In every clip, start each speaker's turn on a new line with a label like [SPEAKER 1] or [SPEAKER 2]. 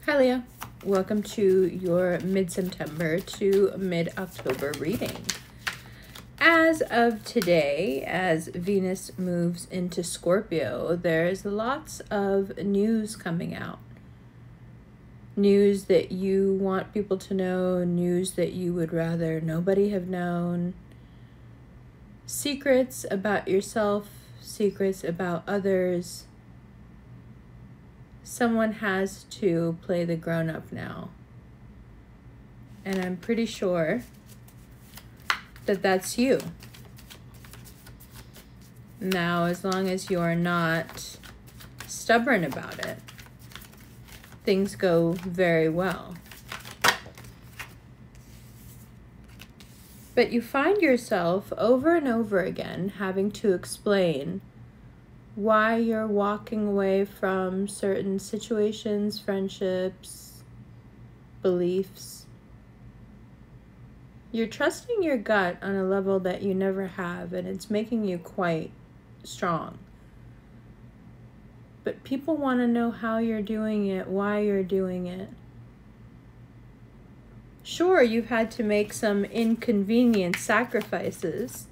[SPEAKER 1] Hi Leo, welcome to your mid-September to mid-October reading. As of today, as Venus moves into Scorpio, there's lots of news coming out. News that you want people to know, news that you would rather nobody have known, secrets about yourself, secrets about others. Someone has to play the grown-up now. And I'm pretty sure that that's you. Now, as long as you're not stubborn about it, things go very well. But you find yourself over and over again having to explain why you're walking away from certain situations, friendships, beliefs. You're trusting your gut on a level that you never have, and it's making you quite strong. But people want to know how you're doing it, why you're doing it. Sure, you've had to make some inconvenient sacrifices.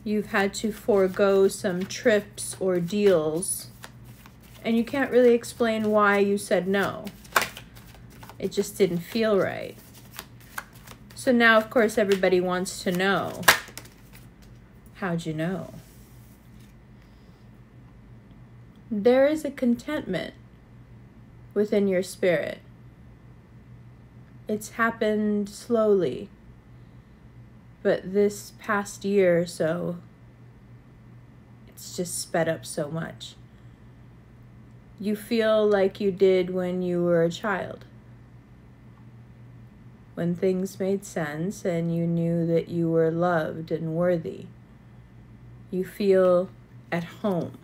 [SPEAKER 1] You've had to forego some trips or deals, and you can't really explain why you said no. It just didn't feel right. So now, of course, everybody wants to know, how'd you know? There is a contentment within your spirit. It's happened slowly. But this past year or so, it's just sped up so much. You feel like you did when you were a child. When things made sense and you knew that you were loved and worthy. You feel at home.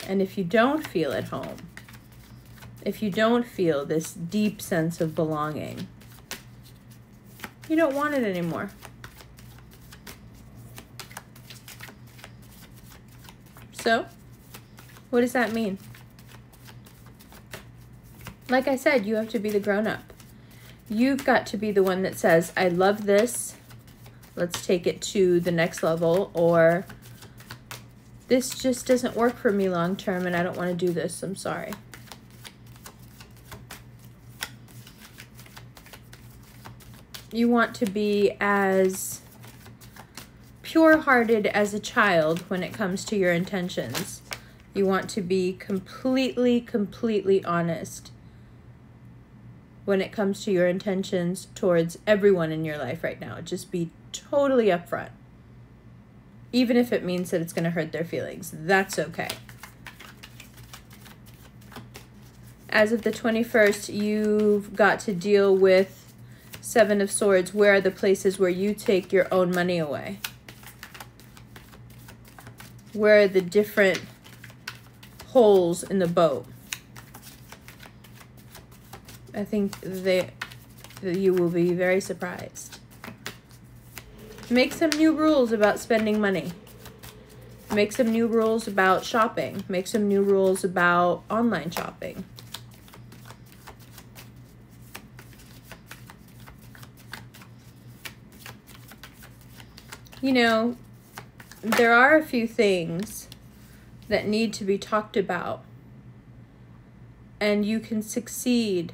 [SPEAKER 1] And if you don't feel at home, if you don't feel this deep sense of belonging, you don't want it anymore. So, what does that mean? Like I said, you have to be the grown-up. You've got to be the one that says, I love this. Let's take it to the next level. Or, this just doesn't work for me long-term and I don't want to do this. I'm sorry. You want to be as pure-hearted as a child when it comes to your intentions. You want to be completely honest when it comes to your intentions towards everyone in your life right now. Just be totally upfront. Even if it means that it's going to hurt their feelings. That's okay. As of the 21st, you've got to deal with Seven of Swords. Where are the places where you take your own money away? Where are the different holes in the boat? I think you will be very surprised. Make some new rules about spending money. Make some new rules about shopping. Make some new rules about online shopping. You know, there are a few things that need to be talked about, and you can succeed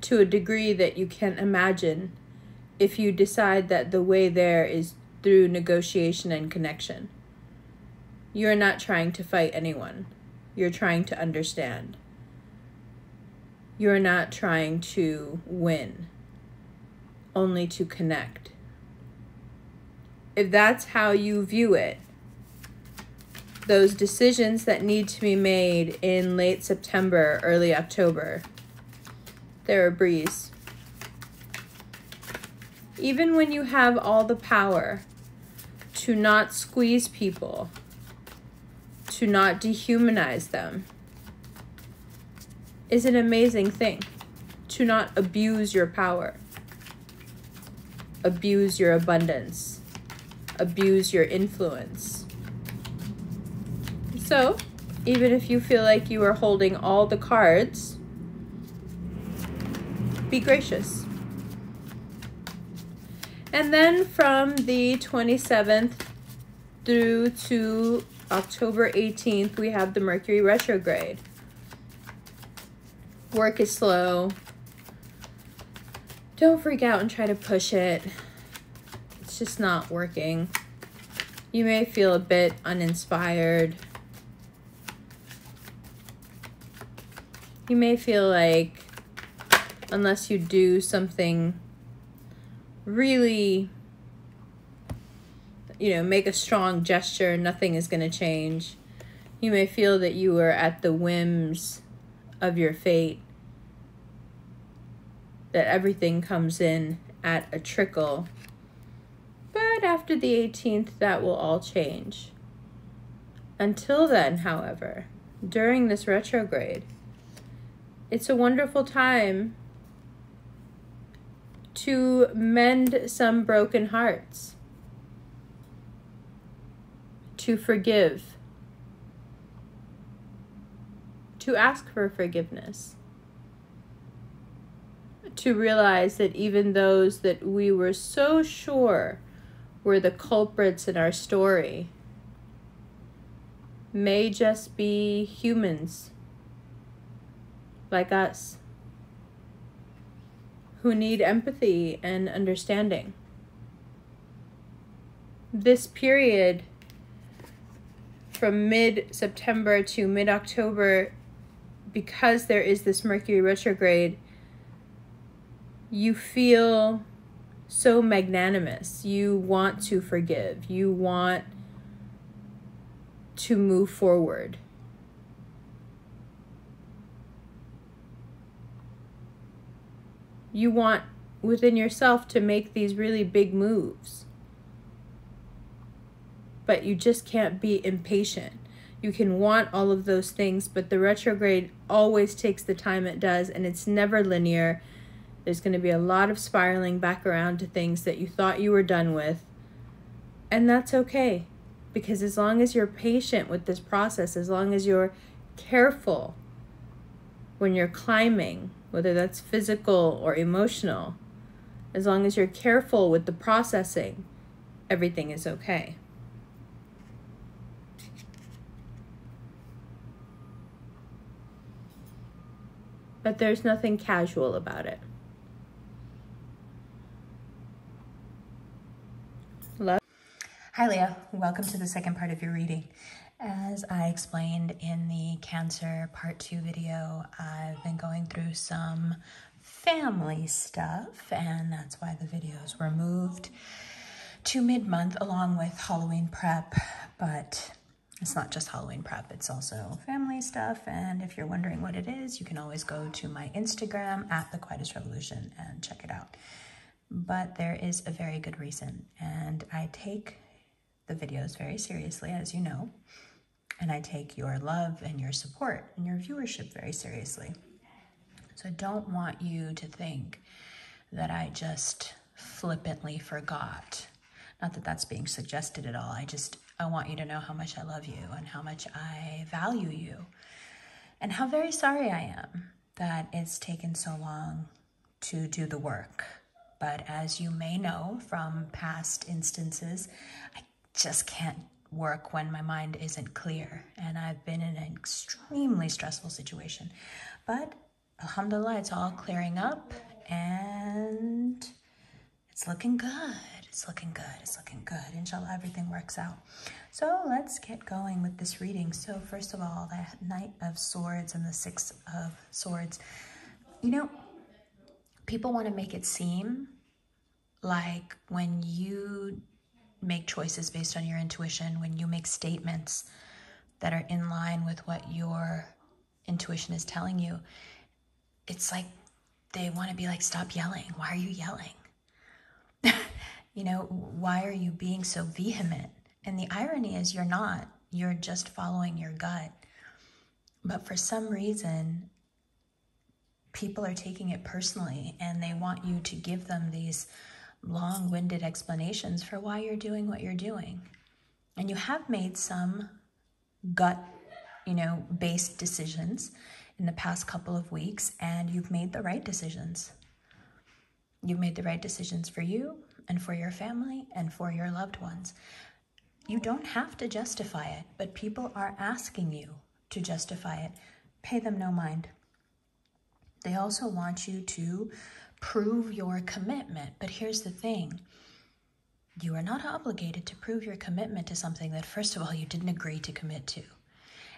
[SPEAKER 1] to a degree that you can't imagine if you decide that the way there is through negotiation and connection. You're not trying to fight anyone. You're trying to understand. You're not trying to win, only to connect. If that's how you view it, those decisions that need to be made in late September, early October, they're a breeze. Even when you have all the power to not squeeze people, to not dehumanize them, is an amazing thing. To not abuse your power, abuse your abundance, abuse your influence. So, Even if you feel like you are holding all the cards, be gracious. And then from the 27th through to October 18th, we have the Mercury retrograde. Work is slow. Don't freak out and try to push it. It's just not working. You may feel a bit uninspired. You may feel like unless you do something really, you know, make a strong gesture, nothing is going to change. You may feel that you are at the whims of your fate, that everything comes in at a trickle. But after the 18th, that will all change. Until then, however, during this retrograde, it's a wonderful time to mend some broken hearts, to forgive, to ask for forgiveness, to realize that even those that we were so sure were the culprits in our story may just be humans like us who need empathy and understanding. This period from mid-September to mid-October, because there is this Mercury retrograde, you feel so magnanimous. You want to forgive. You want to move forward. You want within yourself to make these really big moves. But you just can't be impatient. You can want all of those things, but the retrograde always takes the time it does, and it's never linear. There's going to be a lot of spiraling back around to things that you thought you were done with. And that's okay. Because as long as you're patient with this process, as long as you're careful when you're climbing, whether that's physical or emotional, as long as you're careful with the processing, everything is okay. But there's nothing casual about it. Love.
[SPEAKER 2] Hi Leo, welcome to the second part of your reading. As I explained in the Cancer Part 2 video, I've been going through some family stuff, and that's why the videos were moved to mid-month along with Halloween prep. But it's not just Halloween prep, it's also family stuff. And if you're wondering what it is, you can always go to my Instagram at the Quietest Revolution and check it out. But there is a very good reason, and I take the videos very seriously, as you know, and I take your love and your support and your viewership very seriously. So I don't want you to think that I just flippantly forgot. Not that that's being suggested at all. I want you to know how much I love you and how much I value you and how very sorry I am that it's taken so long to do the work. But as you may know from past instances, I just can't work when my mind isn't clear. And I've been in an extremely stressful situation. But alhamdulillah, it's all clearing up and it's looking good. It's looking good. It's looking good. Inshallah, everything works out. So let's get going with this reading. So first of all, the Knight of Swords and the Six of Swords. You know, people want to make it seem like when you make choices based on your intuition, when you make statements that are in line with what your intuition is telling you, it's like they want to be like, stop yelling. Why are you yelling? You know, why are you being so vehement? And the irony is you're not. You're just following your gut. But for some reason, people are taking it personally, and they want you to give them these long-winded explanations for why you're doing what you're doing. And you have made some gut based decisions in the past couple of weeks, and you've made the right decisions. You've made the right decisions for you and for your family and for your loved ones. You don't have to justify it, but people are asking you to justify it. Pay them no mind. They also want you to prove your commitment. But here's the thing. You are not obligated to prove your commitment to something that, first of all, you didn't agree to commit to.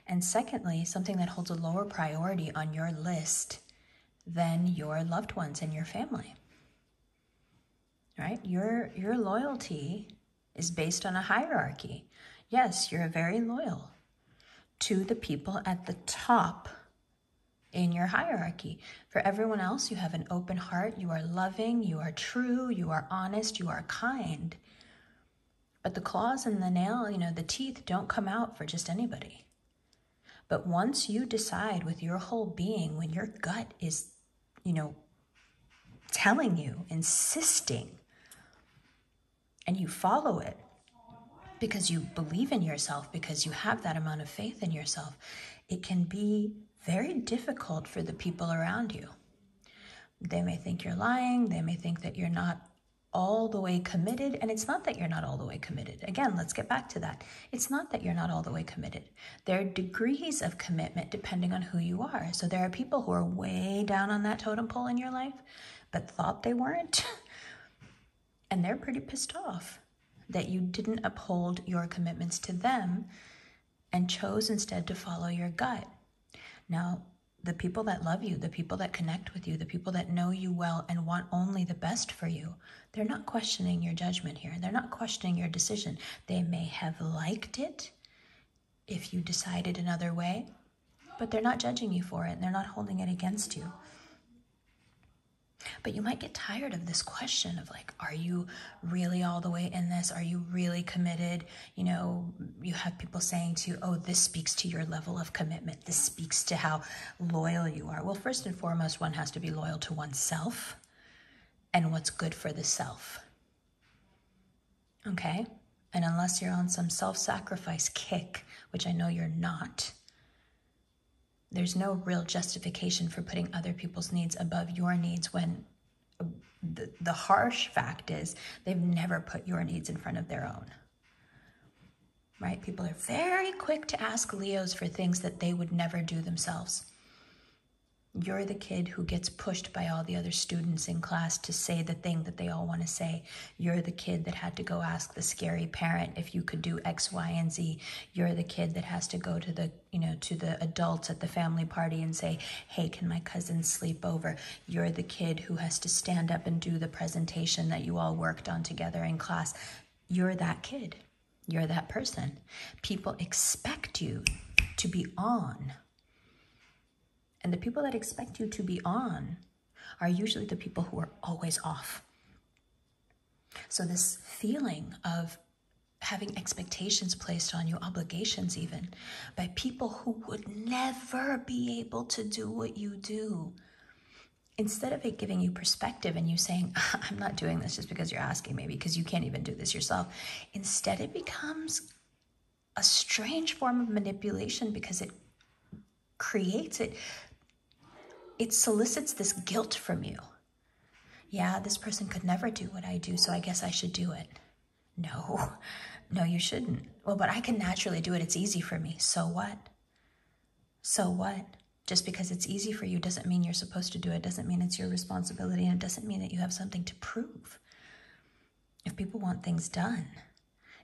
[SPEAKER 2] And secondly, something that holds a lower priority on your list than your loved ones and your family. Right? Your loyalty is based on a hierarchy. Yes, you're very loyal to the people at the top in your hierarchy. For everyone else, you have an open heart, you are loving, you are true, you are honest, you are kind. But the claws and the nail, the teeth don't come out for just anybody. But once you decide with your whole being, when your gut is, telling you, insisting, and you follow it because you believe in yourself, because you have that amount of faith in yourself, it can be very difficult for the people around you. They may think you're lying. They may think that you're not all the way committed. And it's not that you're not all the way committed. Again, let's get back to that. It's not that you're not all the way committed. There are degrees of commitment depending on who you are. So there are people who are way down on that totem pole in your life, but thought they weren't. And they're pretty pissed off that you didn't uphold your commitments to them and chose instead to follow your gut. Now, the people that love you, the people that connect with you, the people that know you well and want only the best for you, they're not questioning your judgment here. They're not questioning your decision. They may have liked it if you decided another way, but they're not judging you for it, and they're not holding it against you. But you might get tired of this question of like, are you really all the way in this? Are you really committed? You have people saying to you, oh, this speaks to your level of commitment. This speaks to how loyal you are. Well, first and foremost, one has to be loyal to oneself and what's good for the self. Okay? And unless you're on some self-sacrifice kick, which I know you're not, there's no real justification for putting other people's needs above your needs when the harsh fact is they've never put your needs in front of their own. Right? People are very quick to ask Leos for things that they would never do themselves. You're the kid who gets pushed by all the other students in class to say the thing that they all want to say. You're the kid that had to go ask the scary parent if you could do X, Y, and Z. You're the kid that has to go to the, to the adults at the family party and say, hey, can my cousin sleep over? You're the kid who has to stand up and do the presentation that you all worked on together in class. You're that kid. You're that person. People expect you to be on. And the people that expect you to be on are usually the people who are always off. So this feeling of having expectations placed on you, obligations even, by people who would never be able to do what you do, instead of it giving you perspective and you saying, I'm not doing this just because you're asking me, because you can't even do this yourself. Instead, it becomes a strange form of manipulation because it creates it. It solicits this guilt from you. Yeah, this person could never do what I do, so I guess I should do it. No, you shouldn't. Well, but I can naturally do it. It's easy for me. So what? So what? Just because it's easy for you doesn't mean you're supposed to do it. Doesn't mean it's your responsibility, and it doesn't mean that you have something to prove. If people want things done,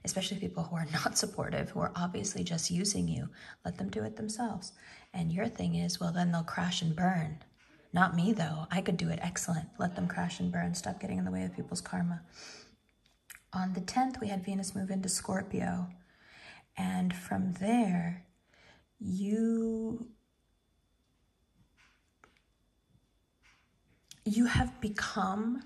[SPEAKER 2] especially people who are not supportive, who are obviously just using you, let them do it themselves. And your thing is, well, then they'll crash and burn. Not me, though. I could do it excellent. Let them crash and burn. Stop getting in the way of people's karma. On the 10th, we had Venus move into Scorpio. And from there, you have become,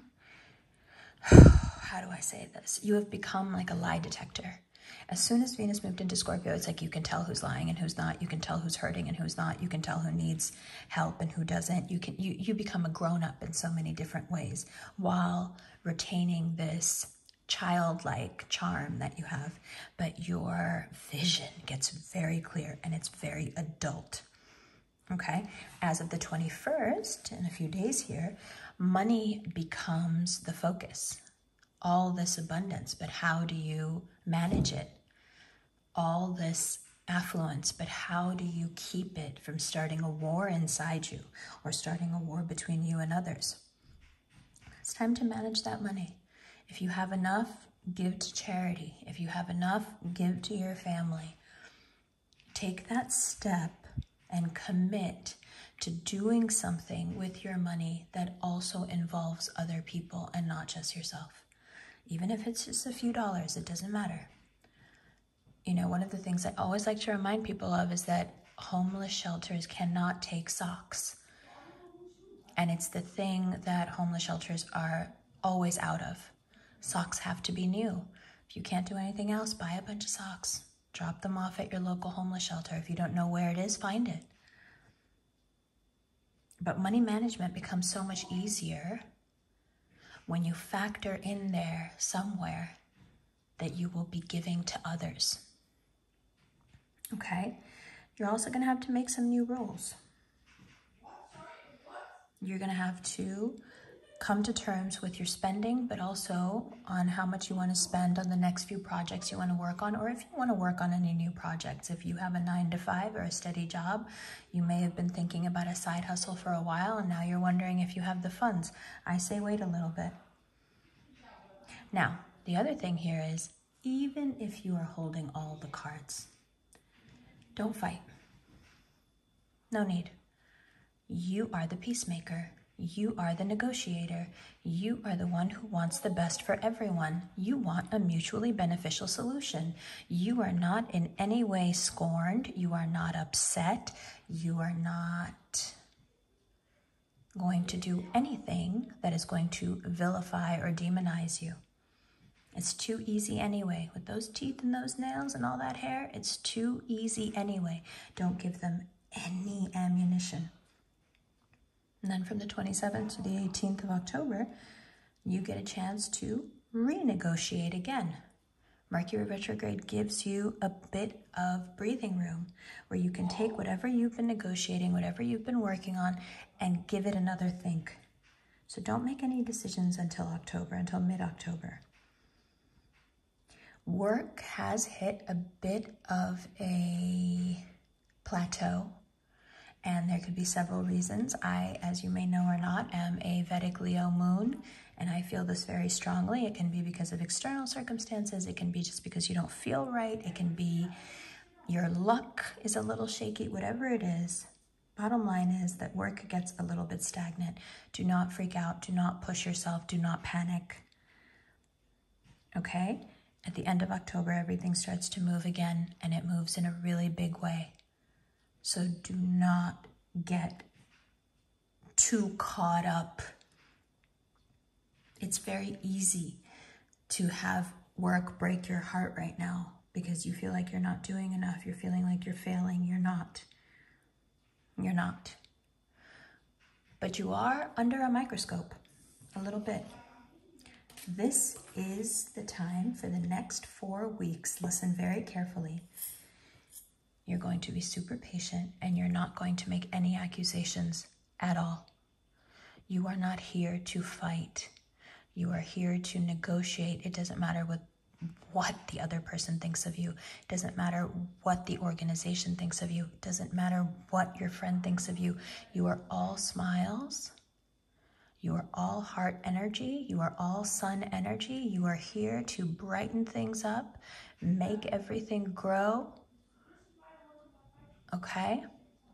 [SPEAKER 2] how do I say this? You have become like a lie detector. As soon as Venus moved into Scorpio, it's like you can tell who's lying and who's not. You can tell who's hurting and who's not. You can tell who needs help and who doesn't. You become a grown-up in so many different ways while retaining this childlike charm that you have, but your vision gets very clear and it's very adult. Okay, as of the 21st, in a few days here, money becomes the focus. All this abundance, but how do you manage it? All this affluence, but how do you keep it from starting a war inside you or starting a war between you and others? It's time to manage that money. If you have enough, give to charity. If you have enough, give to your family. Take that step and commit to doing something with your money that also involves other people and not just yourself. Even if it's just a few dollars, it doesn't matter. You know, one of the things I always like to remind people of is that homeless shelters cannot take socks. And it's the thing that homeless shelters are always out of. Socks have to be new. If you can't do anything else, buy a bunch of socks. Drop them off at your local homeless shelter. If you don't know where it is, find it. But money management becomes so much easier when you factor in there somewhere that you will be giving to others. Okay? You're also going to have to make some new rules. You're going to have to come to terms with your spending, but also on how much you want to spend on the next few projects you want to work on, or if you want to work on any new projects. If you have a 9-to-5 or a steady job, you may have been thinking about a side hustle for a while, and now you're wondering if you have the funds. I say wait a little bit. Now, the other thing here is, even if you are holding all the cards, don't fight. No need. You are the peacemaker. You are the negotiator. You are the one who wants the best for everyone. You want a mutually beneficial solution. You are not in any way scorned. You are not upset. You are not going to do anything that is going to vilify or demonize you. It's too easy anyway. With those teeth and those nails and all that hair, it's too easy anyway. Don't give them any ammunition. And then from the 27th to the 18th of October, you get a chance to renegotiate again. Mercury retrograde gives you a bit of breathing room where you can take whatever you've been negotiating, whatever you've been working on, and give it another think. So don't make any decisions until October, until mid-October. Work has hit a bit of a plateau. And there could be several reasons. I, as you may know or not, am a Vedic Leo moon, and I feel this very strongly. It can be because of external circumstances. It can be just because you don't feel right. It can be your luck is a little shaky, whatever it is. Bottom line is that work gets a little bit stagnant. Do not freak out. Do not push yourself. Do not panic. Okay? At the end of October, everything starts to move again, and it moves in a really big way. So do not get too caught up. It's very easy to have work break your heart right now because you feel like you're not doing enough. You're feeling like you're failing. You're not. You're not. But you are under a microscope a little bit. This is the time for the next 4 weeks. Listen very carefully. You're going to be super patient and you're not going to make any accusations at all. You are not here to fight. You are here to negotiate. It doesn't matter what the other person thinks of you. It doesn't matter what the organization thinks of you. It doesn't matter what your friend thinks of you. You are all smiles. You are all heart energy. You are all sun energy. You are here to brighten things up, make everything grow. Okay?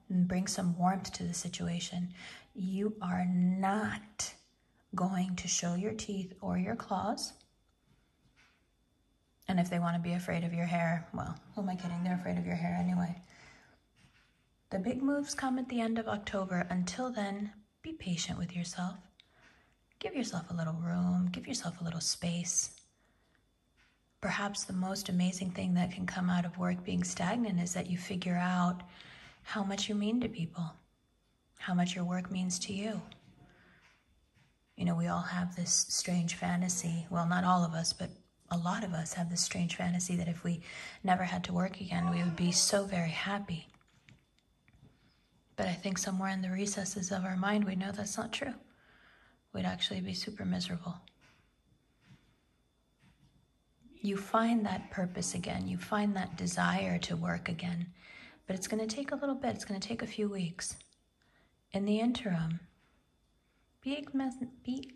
[SPEAKER 2] And bring some warmth to the situation. You are not going to show your teeth or your claws. And if they want to be afraid of your hair, well, who am I kidding? They're afraid of your hair anyway. The big moves come at the end of October. Until then, be patient with yourself. Give yourself a little room. Give yourself a little space. Perhaps the most amazing thing that can come out of work being stagnant is that you figure out how much you mean to people, how much your work means to you. You know, we all have this strange fantasy. Well, not all of us, but a lot of us have this strange fantasy that if we never had to work again, we would be so very happy. But I think somewhere in the recesses of our mind, we know that's not true. We'd actually be super miserable. You find that purpose again. You find that desire to work again. But it's going to take a little bit. It's going to take a few weeks. In the interim, be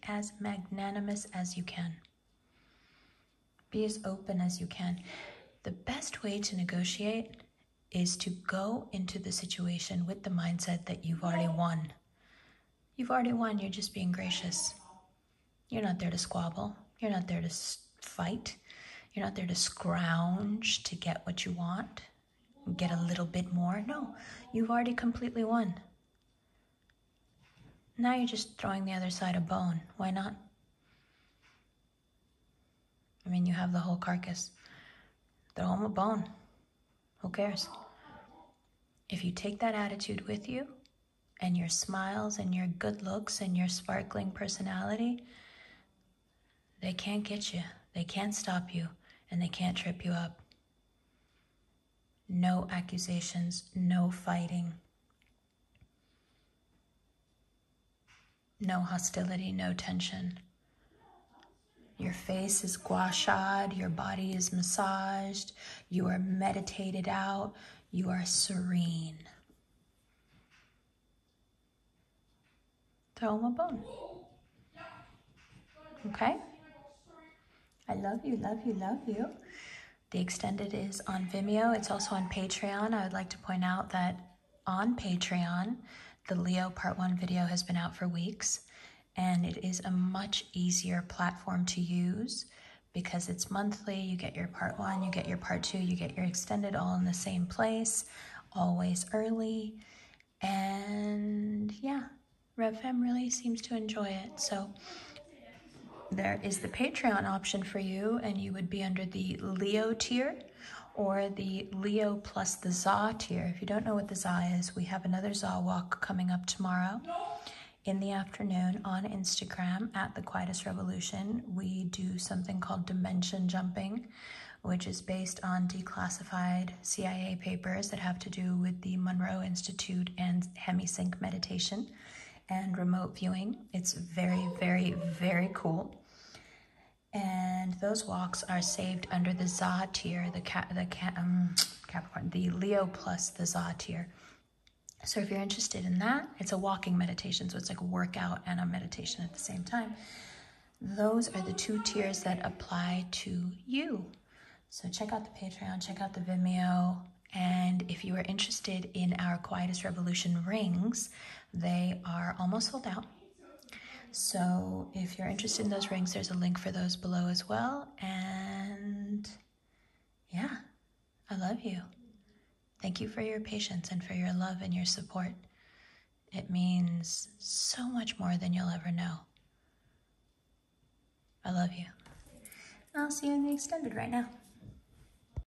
[SPEAKER 2] as magnanimous as you can. Be as open as you can. The best way to negotiate is to go into the situation with the mindset that you've already won. You've already won. You're just being gracious. You're not there to squabble. You're not there to fight. You're not there to scrounge to get what you want, get a little bit more. No, you've already completely won. Now you're just throwing the other side a bone. Why not? I mean, you have the whole carcass. Throw them a bone. Who cares? If you take that attitude with you, and your smiles and your good looks and your sparkling personality, they can't get you. They can't stop you, and they can't trip you up. No accusations, no fighting, no hostility, no tension. Your face is gua sha'd, your body is massaged, you are meditated out, you are serene. Throw them a bone. Okay? I love you, love you, love you. The extended is on Vimeo. It's also on Patreon. I would like to point out that on Patreon, the Leo Part 1 video has been out for weeks, and it is a much easier platform to use because it's monthly. You get your Part 1, you get your Part 2, you get your extended all in the same place, always early. And yeah, RevFem really seems to enjoy it. So there is the Patreon option for you, and you would be under the Leo tier or the Leo plus the Za tier. If you don't know what the Za is, we have another Za walk coming up tomorrow in the afternoon on Instagram at the Quietest Revolution. We do something called dimension jumping, which is based on declassified CIA papers that have to do with the Monroe Institute and hemisync meditation and remote viewing. It's very, very, very cool. And those walks are saved under the Za tier, Capricorn, the Leo plus the Za tier. So if you're interested in that, it's a walking meditation. So it's like a workout and a meditation at the same time. Those are the two tiers that apply to you. So check out the Patreon, check out the Vimeo. And if you are interested in our Quietest Revolution rings, they are almost sold out. So if you're interested in those rings, there's a link for those below as well. And yeah, I love you. Thank you for your patience and for your love and your support. It means so much more than you'll ever know. I love you. I'll see you in the extended right now.